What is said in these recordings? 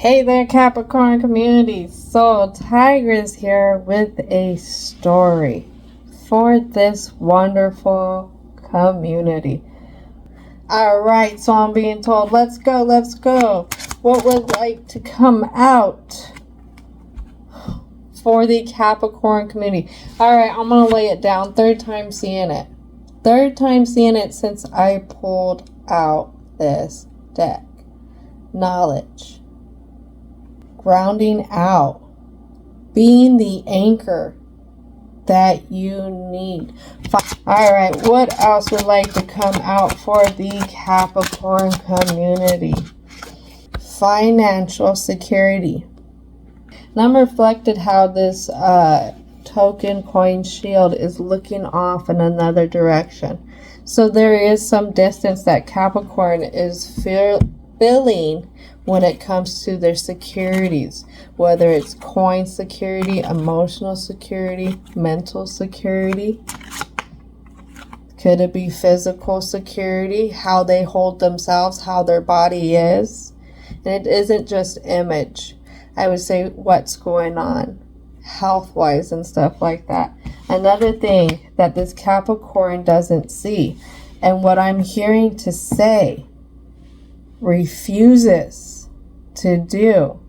Hey there, Capricorn community. So, Tigress here with a story for this wonderful community. Alright, so I'm being told, let's go. What would like to come out for the Capricorn community? Alright, I'm going to lay it down. Third time seeing it. Third time seeing it since I pulled out this deck. Knowledge. Grounding out, being the anchor that you need. All right, what else would like to come out for the Capricorn community? Financial security. And I'm reflected how this token coin shield is looking off in another direction. So there is some distance that Capricorn is feeling when it comes to their securities, whether it's coin security, emotional security, mental security. Could it be physical security, how they hold themselves, how their body is? And it isn't just image. I would say what's going on health-wise and stuff like that. Another thing that this Capricorn doesn't see, and what I'm hearing to say, refuses to do,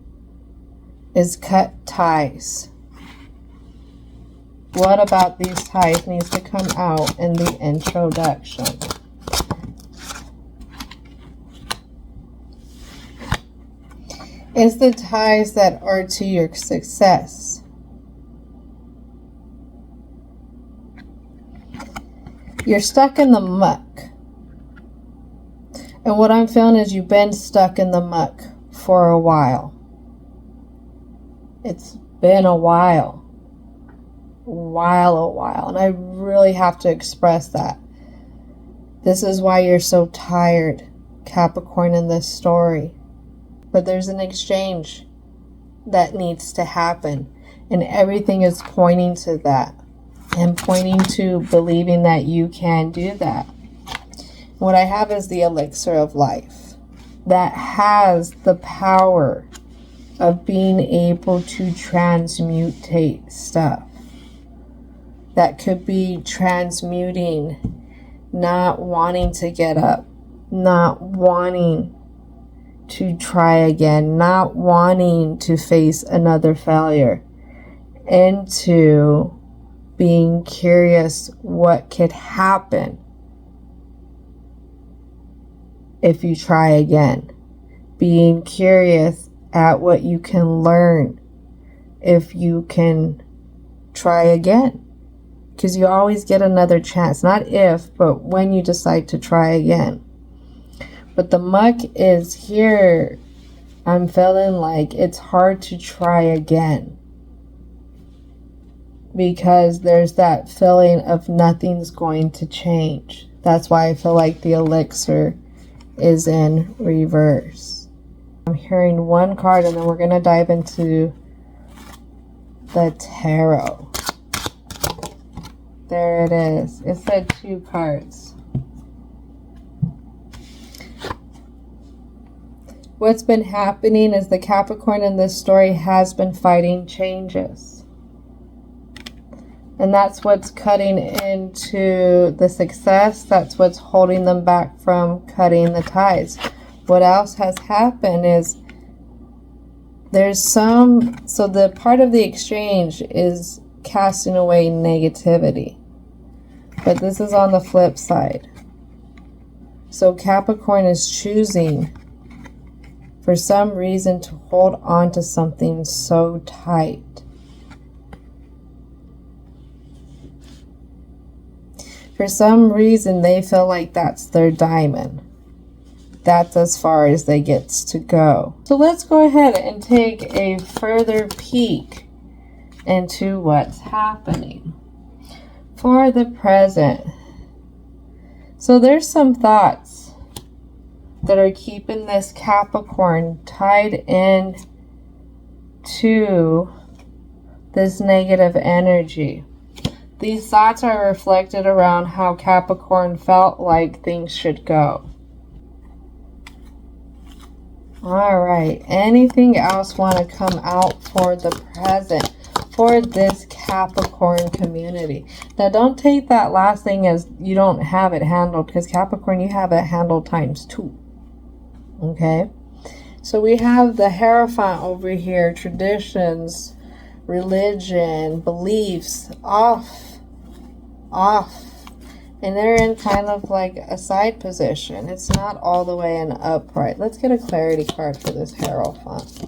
is cut ties. What about these ties needs to come out in the introduction? It's the ties that are to your success. You're stuck in the muck. And what I'm feeling is you've been stuck in the muck for a while. It's been a while. And I really have to express that. This is why you're so tired, Capricorn, in this story. But there's an exchange that needs to happen. And everything is pointing to that. And pointing to believing that you can do that. What I have is the elixir of life that has the power of being able to transmutate stuff. That could be transmuting, not wanting to get up, not wanting to try again, not wanting to face another failure, into being curious what could happen if you try again. Being curious at what you can learn if you can try again. Because you always get another chance. Not if, but when you decide to try again. But the muck is here. I'm feeling like it's hard to try again. Because there's that feeling of nothing's going to change. That's why I feel like the elixir is in reverse. I'm hearing one card and then we're going to dive into the tarot. There it is. It said 2 cards. What's been happening is the Capricorn in this story has been fighting changes. And that's what's cutting into the success. That's what's holding them back from cutting the ties. What else has happened is there's so the part of the exchange is casting away negativity. But this is on the flip side. So Capricorn is choosing for some reason to hold on to something so tight. For some reason, they feel like that's their diamond. That's as far as they get to go. So let's go ahead and take a further peek into what's happening for the present. So there's some thoughts that are keeping this Capricorn tied in to this negative energy. These thoughts are reflected around how Capricorn felt like things should go. All right. Anything else want to come out for the present for this Capricorn community? Now, don't take that last thing as you don't have it handled, because Capricorn, you have it handled ×2. Okay? So we have the Hierophant over here, traditions, religion, beliefs, off. And they're in kind of like a side position. It's not all the way in upright. Let's get a clarity card for this Hierophant.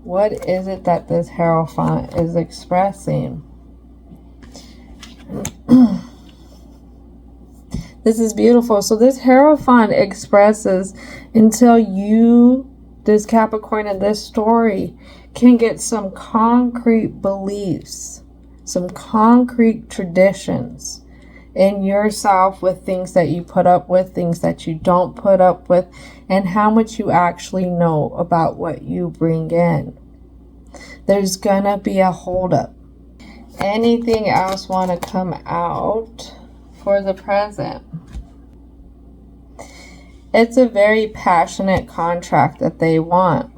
What is it that this Hierophant is expressing? This is beautiful. So this Hierophant expresses, until you, this Capricorn in this story, can get some concrete beliefs, some concrete traditions in yourself, with things that you put up with, things that you don't put up with, and how much you actually know about what you bring in. There's gonna be a holdup. Anything else want to come out for the present? It's a very passionate contract that they want.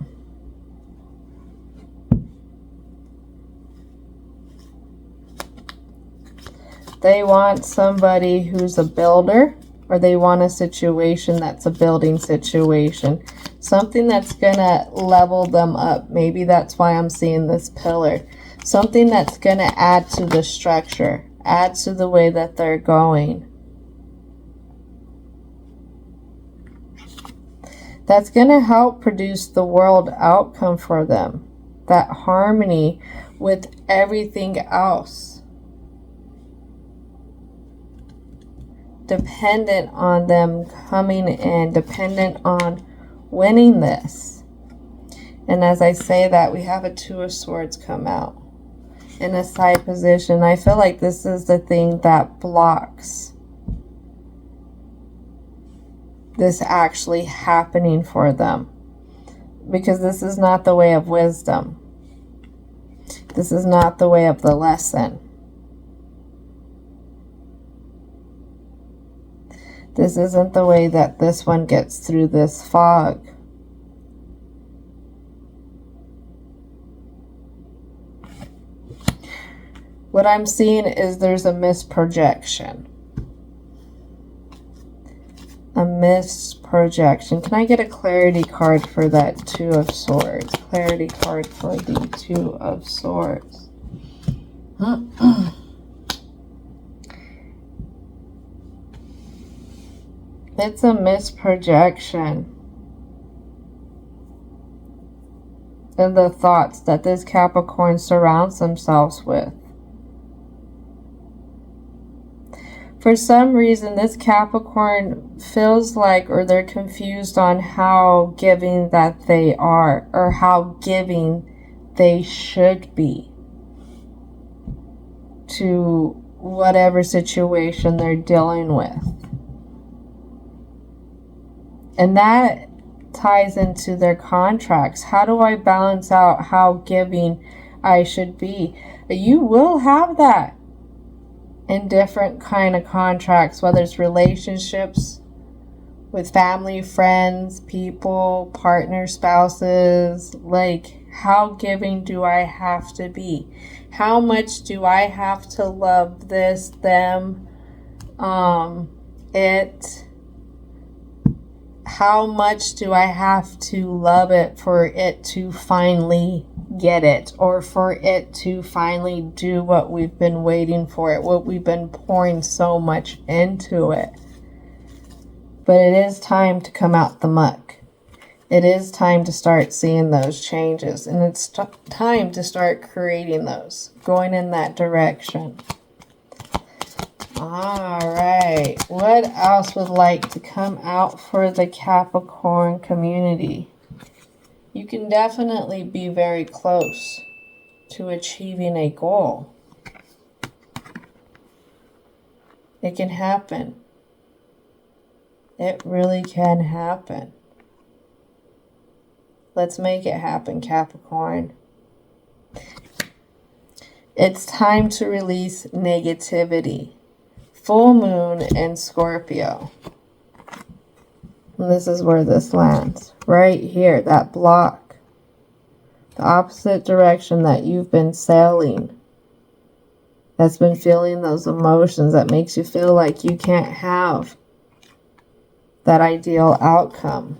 They want somebody who's a builder, or they want a situation that's a building situation. Something that's going to level them up. Maybe that's why I'm seeing this pillar. Something that's going to add to the structure, add to the way that they're going. That's going to help produce the world outcome for them. That harmony with everything else. Dependent on them coming in, dependent on winning this. And as I say that, we have a Two of Swords come out in a side position. I feel like this is the thing that blocks this actually happening for them, because this is not the way of wisdom. This is not the way of the lesson. This isn't the way that this one gets through this fog. What I'm seeing is there's a misprojection. A misprojection. Can I get a clarity card for that Two of Swords? Clarity card for the Two of Swords. It's a misprojection in the thoughts that this Capricorn surrounds themselves with. For some reason, this Capricorn feels like, or they're confused on how giving that they are, or how giving they should be to whatever situation they're dealing with. And that ties into their contracts. How do I balance out how giving I should be? You will have that in different kind of contracts, whether it's relationships with family, friends, people, partners, spouses. Like, how giving do I have to be? How much do I have to love this, them, it? How much do I have to love it for it to finally get it, or for it to finally do what we've been waiting for it, what we've been pouring so much into it? But it is time to come out the muck. It is time to start seeing those changes, and it's time to start creating those, going in that direction. All right, what else would like to come out for the Capricorn community? You can definitely be very close to achieving a goal. It can happen. It really can happen. Let's make it happen, Capricorn. It's time to release negativity. Full moon in Scorpio. And this is where this lands. Right here, that block. The opposite direction that you've been sailing. That's been feeling those emotions that makes you feel like you can't have that ideal outcome.